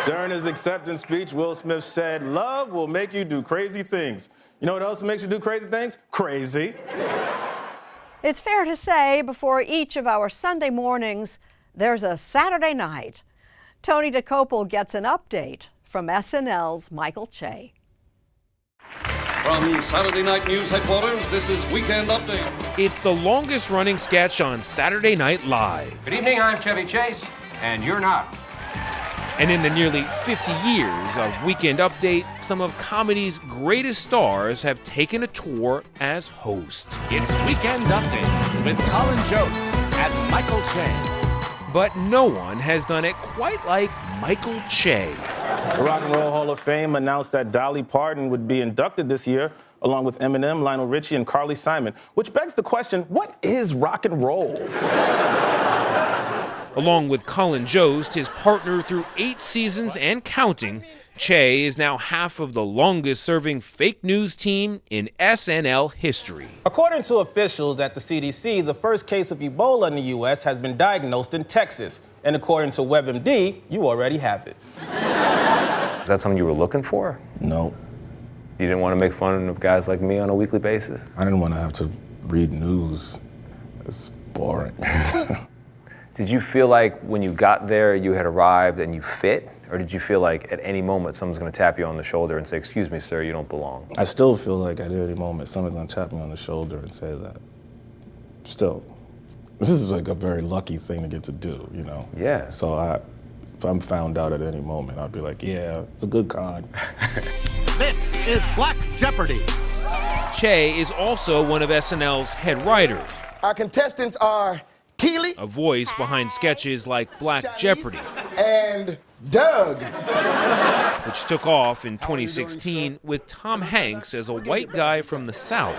During his acceptance speech, Will Smith said, "Love will make you do crazy things." You know what else makes you do crazy things? Crazy. It's fair to say before each of our Sunday mornings, there's a Saturday night. Tony Dokoupil gets an update from SNL's Michael Che. From Saturday Night News headquarters, this is Weekend Update. It's the longest running sketch on Saturday Night Live. Good evening, I'm Chevy Chase, and you're not. And in the nearly 50 years of Weekend Update, some of comedy's greatest stars have taken a tour as host. It's Weekend Update with Colin Jost and Michael Che. But no one has done it quite like Michael Che. The Rock and Roll Hall of Fame announced that Dolly Parton would be inducted this year, along with Eminem, Lionel Richie, and Carly Simon, which begs the question, what is rock and roll? Along with Colin Jost, his partner through 8 seasons and counting, Che is now half of the longest-serving fake news team in SNL history. According to officials at the CDC, the first case of Ebola in the U.S. has been diagnosed in Texas. And according to WebMD, you already have it. Is that something you were looking for? No. You didn't want to make fun of guys like me on a weekly basis? I didn't want to have to read news. It's boring. Did you feel like when you got there you had arrived and you fit? Or did you feel like at any moment someone's going to tap you on the shoulder and say, "Excuse me, sir, you don't belong"? I still feel like at any moment someone's going to tap me on the shoulder and say that. Still. This is like a very lucky thing to get to do, you know? Yeah. So if I'm found out at any moment, I'll be like, yeah, it's a good con. This is Black Jeopardy. Che is also one of SNL's head writers. Our contestants are Keely, a voice behind sketches like Black Jeopardy, and Doug, which took off in 2016 with Tom Hanks as a white guy from the South,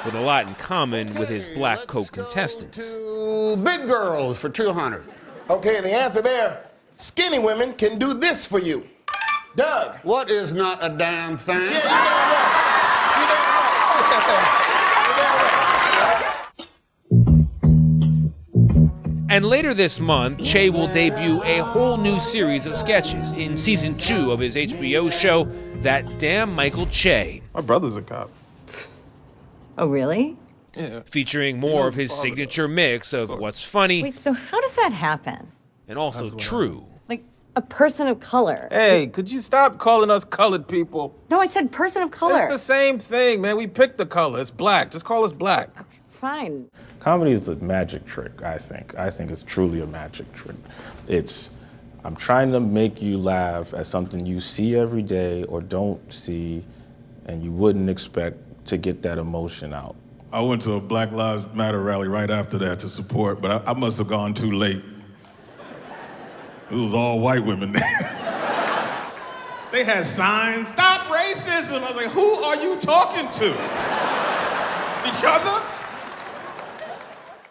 with a lot in common with his black co-contestants. Big girls for 200. Okay, and the answer there, skinny women can do this for you. Doug. What is not a damn thing? Yeah, you're damn right. You're damn right. And later this month, Che will debut a whole new series of sketches in season 2 of his HBO show, That Damn Michael Che. My brother's a cop. Oh, really? Yeah. Featuring more of his signature mix of what's funny. Wait, so how does that happen? And also true. Like, a person of color. Hey, could you stop calling us colored people? No, I said person of color. It's the same thing, man. We picked the color. It's black. Just call us black. Okay, fine. Comedy is a magic trick, I think. I think it's truly a magic trick. I'm trying to make you laugh at something you see every day or don't see, and you wouldn't expect to get that emotion out. I went to a Black Lives Matter rally right after that to support, but I must have gone too late. It was all white women there. They had signs, "Stop racism." I was like, who are you talking to? Each other?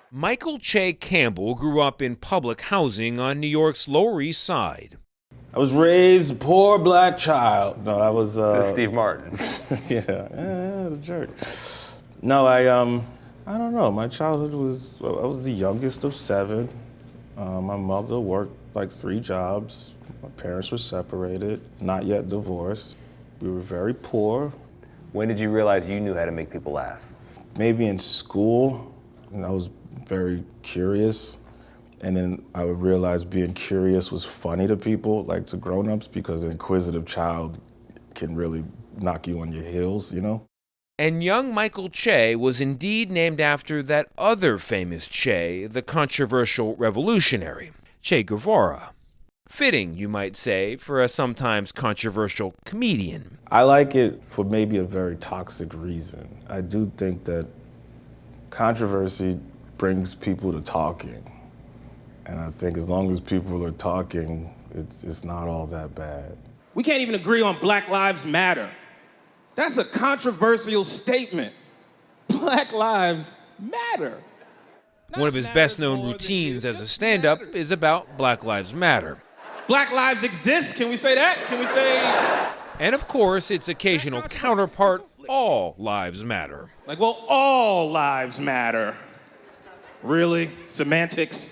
Michael Che Campbell grew up in public housing on New York's Lower East Side. I was raised a poor black child. No, I was... That's Steve Martin. yeah, the jerk. No, I don't know. My childhood I was the youngest of 7. My mother worked like 3 jobs. My parents were separated, not yet divorced. We were very poor. When did you realize you knew how to make people laugh? Maybe in school, and I was very curious. And then I would realize being curious was funny to people, like to grown-ups, because an inquisitive child can really knock you on your heels, you know? And young Michael Che was indeed named after that other famous Che, the controversial revolutionary, Che Guevara. Fitting, you might say, for a sometimes controversial comedian. I like it for maybe a very toxic reason. I do think that controversy brings people to talking. And I think as long as people are talking, it's not all that bad. We can't even agree on Black Lives Matter. That's a controversial statement. Black Lives Matter. One of his best-known routines as a stand-up is about Black Lives Matter. Black lives exist, can we say that? Can we say... And of course, its occasional counterpart, all lives matter. Like, well, all lives matter. Really? Semantics?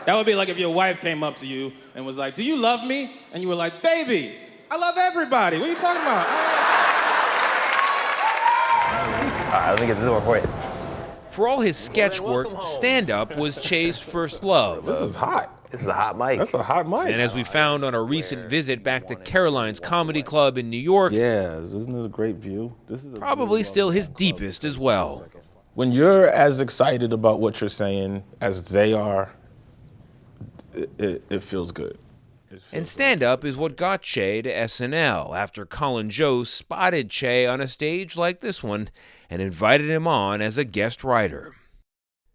That would be like if your wife came up to you and was like, "Do you love me?" And you were like, "Baby, I love everybody. What are you talking about?" All right, let me get the door for you. For all his sketch work, stand-up was Che's first love. This is hot. This is a hot mic. That's a hot mic. And as we found on a recent visit back to Caroline's Comedy Club in New York, yes, isn't it a great view? This is probably still his deepest as well. When you're as excited about what you're saying as they are, it feels good. And stand-up is what got Che to SNL after Colin Jost spotted Che on a stage like this one and invited him on as a guest writer.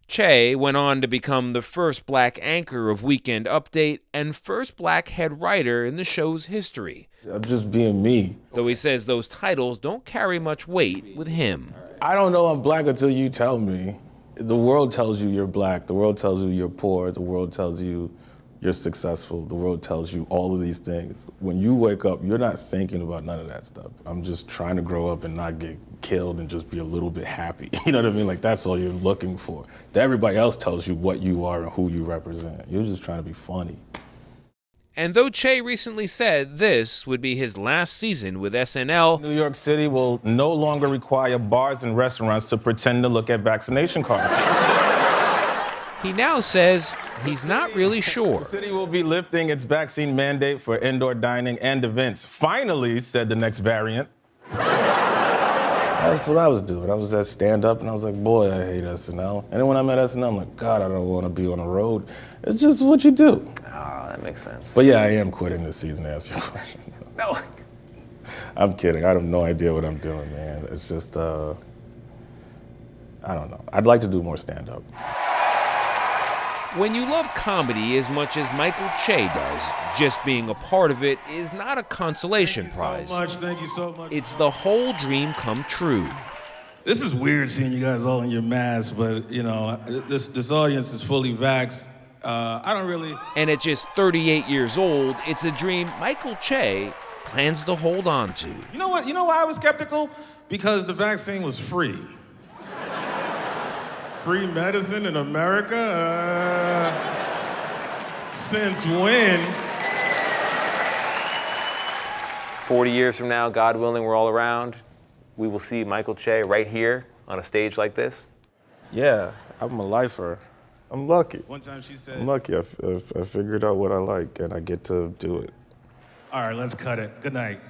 Che went on to become the first black anchor of Weekend Update and first black head writer in the show's history. I'm just being me. Though he says those titles don't carry much weight with him. I don't know I'm black until you tell me. The world tells you you're black. The world tells you you're poor. The world tells you you're successful. The world tells you all of these things. When you wake up, you're not thinking about none of that stuff. I'm just trying to grow up and not get killed and just be a little bit happy. You know what I mean? Like, that's all you're looking for. Everybody else tells you what you are and who you represent. You're just trying to be funny. And though Che recently said this would be his last season with SNL, New York City will no longer require bars and restaurants to pretend to look at vaccination cards. he now says he's not really sure. The city will be lifting its vaccine mandate for indoor dining and events. Finally, said the next variant. That's what I was doing. I was at stand-up, and I was like, boy, I hate SNL. And then when I'm at SNL, I'm like, God, I don't want to be on the road. It's just what you do. Oh, that makes sense. But yeah, I am quitting this season to answer your question. No. I'm kidding. I have no idea what I'm doing, man. It's just, I don't know. I'd like to do more stand-up. When you love comedy as much as Michael Che does, just being a part of it is not a consolation prize. Thank you so much. It's the whole dream come true. This is weird seeing you guys all in your masks, but you know, this audience is fully vaxxed. I don't really. And at just 38 years old, it's a dream Michael Che plans to hold on to. You know what? You know why I was skeptical? Because the vaccine was free. Free medicine in America? Since when? 40 years from now, God willing, we're all around. We will see Michael Che right here on a stage like this. Yeah, I'm a lifer. I'm lucky. One time she said, I'm lucky. I figured out what I like, and I get to do it. all right, let's cut it. Good night.